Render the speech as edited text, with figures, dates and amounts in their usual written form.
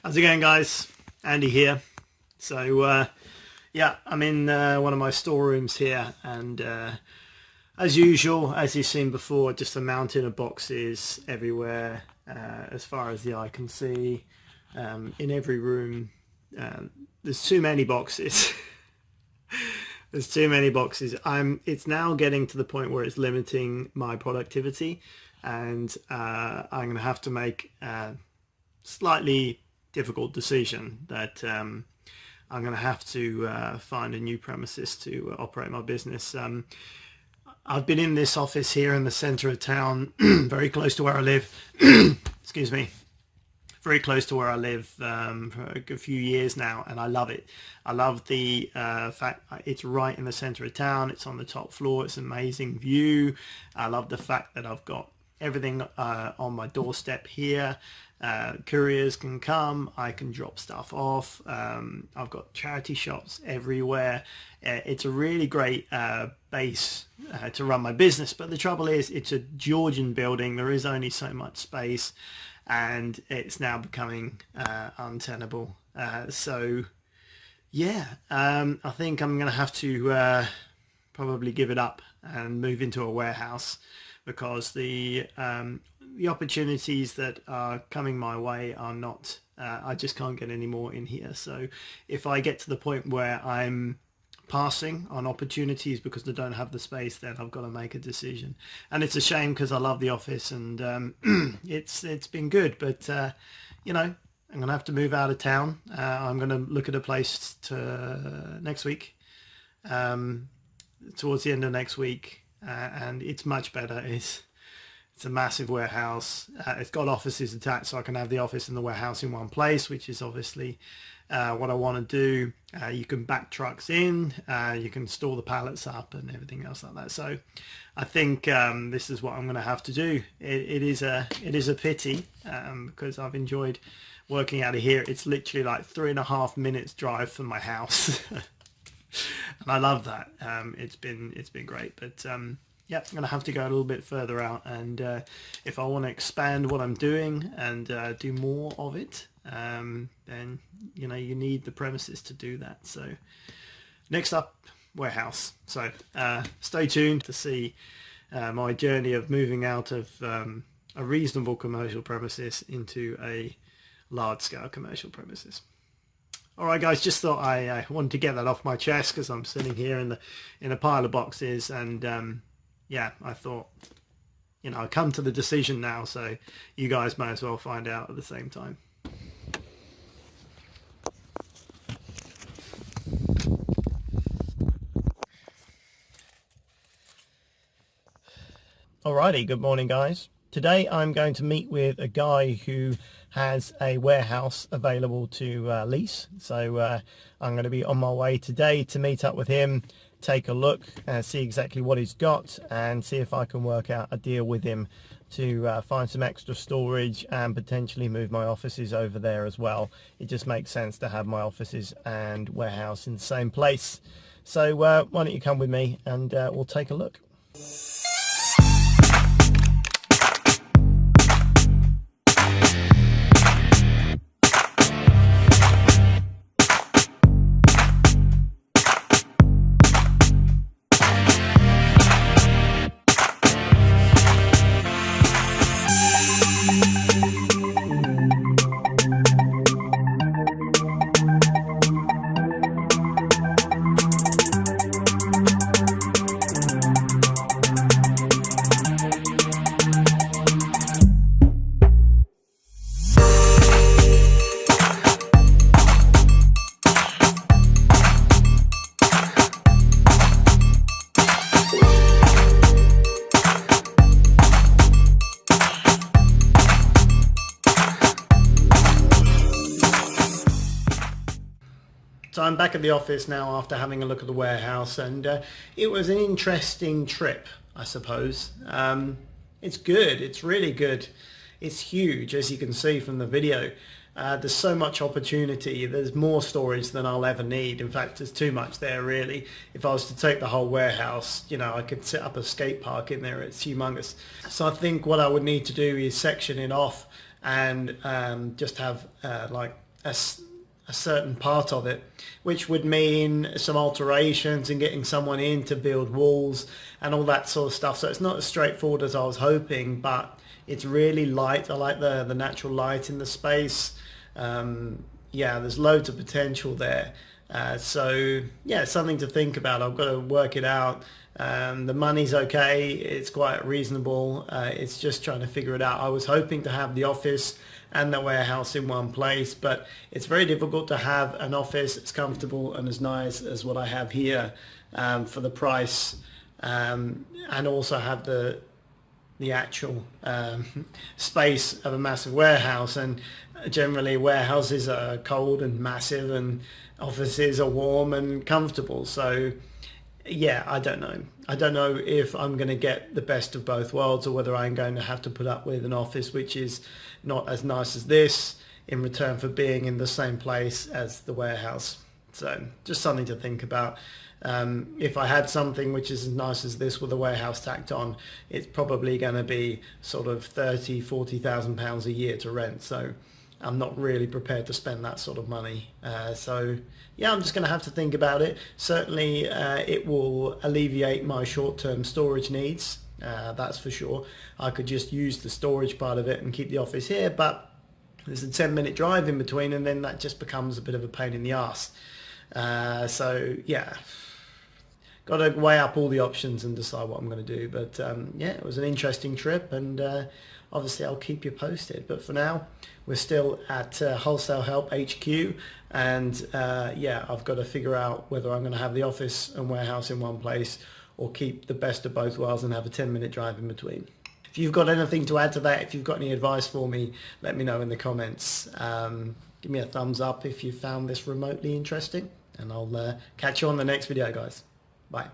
How's it going, guys? Andy here. So yeah, I'm in one of my storerooms here, and as usual, as you've seen before, just a mountain of boxes everywhere, as far as the eye can see. In every room, there's too many boxes. There's too many boxes. It's now getting to the point where it's limiting my productivity, and I'm going to have to make a slightly difficult decision that I'm going to have to find a new premises to operate my business. I've been in this office here in the center of town, very close to where I live. Excuse me. Very close to where I live for a good few years now, and I love it. I love the fact it's right in the center of town. It's on the top floor. It's an amazing view. I love the fact that I've got everything on my doorstep here. Couriers can come. I can drop stuff off. I've got charity shops everywhere. It's a really great base to run my business, but the trouble is it's a Georgian building. There is only so much space, and it's now becoming untenable. So yeah, I think I'm going to have to probably give it up and move into a warehouse, because the opportunities that are coming my way are not, I just can't get any more in here. So if I get to the point where I'm passing on opportunities because I don't have the space, then I've got to make a decision. And it's a shame, because I love the office, and it's been good, but you know, I'm gonna have to move out of town. I'm gonna look at a place to next week, towards the end of next week, and it's much better. It's a massive warehouse. It's got offices attached, so I can have the office and the warehouse in one place, which is obviously what I want to do. You can back trucks in, you can store the pallets up and everything else like that. So I think this is what I'm going to have to do. It is a pity, because I've enjoyed working out of here. It's literally like 3.5 minutes drive from my house, and I love that. It's been great, but yeah, I'm going to have to go a little bit further out, and if I want to expand what I'm doing and do more of it, then you know, you need the premises to do that. So next up, warehouse. So stay tuned to see my journey of moving out of a reasonable commercial premises into a large-scale commercial premises. All right, guys, just thought I wanted to get that off my chest, because I'm sitting here in a pile of boxes, and yeah, I thought, you know, I come to the decision now, so you guys may as well find out at the same time. Alrighty, good morning, guys. Today I'm going to meet with a guy who has a warehouse available to lease. So I'm going to be on my way today to meet up with him, take a look, see exactly what he's got, and see if I can work out a deal with him to find some extra storage and potentially move my offices over there as well. It just makes sense to have my offices and warehouse in the same place. So why don't you come with me, and we'll take a look. So I'm back at the office now after having a look at the warehouse, and it was an interesting trip, I suppose. It's good. It's really good. It's huge, as you can see from the video. There's so much opportunity. There's more storage than I'll ever need. In fact, there's too much there, really. If I was to take the whole warehouse, you know, I could set up a skate park in there. It's humongous. So I think what I would need to do is section it off and just have like a certain part of it, which would mean some alterations and getting someone in to build walls and all that sort of stuff. So it's not as straightforward as I was hoping, but it's really light. I like the natural light in the space. Yeah, there's loads of potential there. So yeah, something to think about. I've got to work it out. The money's okay, it's quite reasonable. It's just trying to figure it out. I was hoping to have the office and the warehouse in one place, but it's very difficult to have an office as comfortable and as nice as what I have here for the price, and also have the actual space of a massive warehouse. And generally warehouses are cold and massive and offices are warm and comfortable. So yeah, I don't know if I'm going to get the best of both worlds, or whether I'm going to have to put up with an office which is not as nice as this in return for being in the same place as the warehouse. So just something to think about. If I had something which is as nice as this with a warehouse tacked on, it's probably going to be sort of £30,000-40,000 a year to rent. So I'm not really prepared to spend that sort of money. So yeah, I'm just going to have to think about it. Certainly it will alleviate my short-term storage needs, that's for sure. I could just use the storage part of it and keep the office here, but there's a 10-minute drive in between, and then that just becomes a bit of a pain in the ass. So yeah, got to weigh up all the options and decide what I'm going to do. But yeah, it was an interesting trip, and obviously I'll keep you posted. But for now, we're still at Wholesale Help HQ, and yeah, I've got to figure out whether I'm going to have the office and warehouse in one place, or keep the best of both worlds and have a 10-minute drive in between. If you've got anything to add to that, if you've got any advice for me, let me know in the comments. Give me a thumbs up if you found this remotely interesting, and I'll catch you on the next video, guys. Bye.